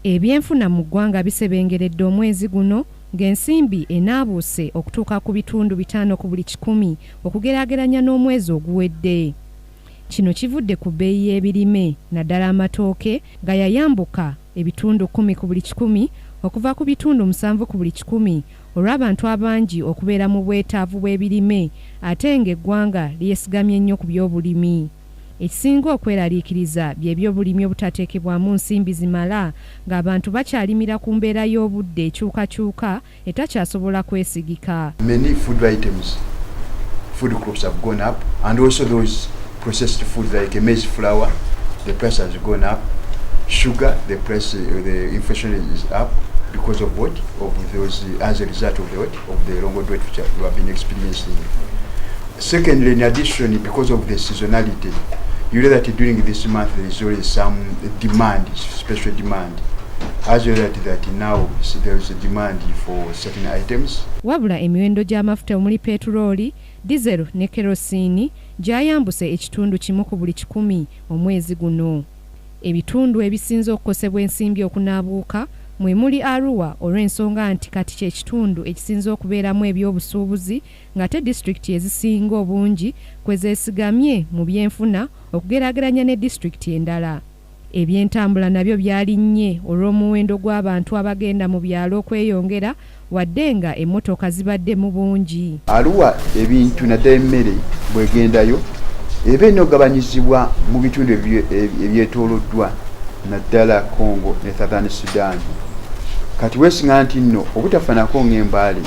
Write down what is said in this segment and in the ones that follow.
Ebyenfuna mu ggwanga bisebengeredde omwezi guno ng'ensimbi enaabuuse okutuuka ku bitundu 5 ku buli 100 okugeraageranya n'omwezi oguwedde. Kino kivudde ku bbeeyi y'ebirime naddala amatooke nga yayambuka ebitundu 10 ku buli 100 okuva ku bitundu 7 ku buli 100 olw'abantu abangi okubeera mu bwetaavu bw'ebirime ate ng'eggwanga lyesigamye nnyo ku by'obulimi. Ekisinga okweraliikiriza by'ebyobulimi obutateekebwamu nsimbi zimala ng'abantu bakyalimira ku mbeera y'obudde ekyukakyuka etakyasobola kwesigika. Many food items, food crops have gone up, and also those processed foods like maize flour, the price has gone up. Sugar, the price, the inflation is up because of what? Of those, as a result of the what? Of the long drought which we have been experiencing. Secondly, in addition, because of the seasonality, you know that during this month there is always some demand, special demand. As well that now there is a demand for certain items. Wabula emiwendo gy'amafuta omuli petulooli, diesel ne kerosini gyayambuse ekitundu 1 ku buli 100 omwezi guno. Ebitundu ebisinze okukosebwa ensimbi okunaabuuka mwe muli Arua olw'ensonga nti kati kye kitundu ekisinze okubeeramu ebyobusuubuzi ng'ate disitulikiti ezisinga obungi kwe zeesigamye mu byenfuna okugeraageranya ne disitulikiti endala. Ebyentambula nabyo byalinnye olw'omuwendo gw'abantu abagenda mu byalo okweyongera wadde nga emmotoka zibadde mu bungi. Arua ebintu naddala emmere bwegendayo eba enogabanyizibwa mu bitundu ebyetooloddwa naddala Congo ne Southern Sudan. Kati weesinga nti nno obutafanako ng'embaale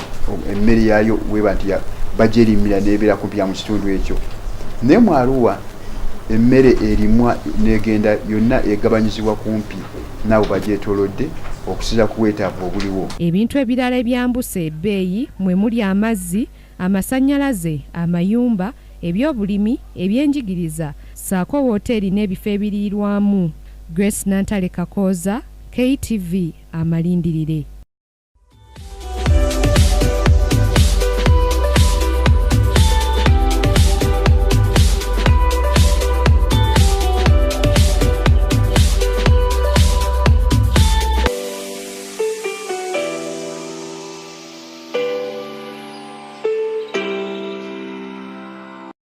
emmere yaayo weba nti bagyerimira n'ebeera kumpi mu kitundu ekyo. Naye mu Arua emmere erimwa negenda yonna egabanyizibwa kumpi nabo bagyetoolodde okusinza ku bwetaavu obuliwo. Ebintu ebirala ebyambuse ebbeeyi mwe muli amazzi, amasannyalaze, amayumba, ebyobulimi, ebyenjigiriza, ssaako wooteeri n'ebifo ebiriirwamu. Grace Nantale Kakooza, KTV Amalindirire.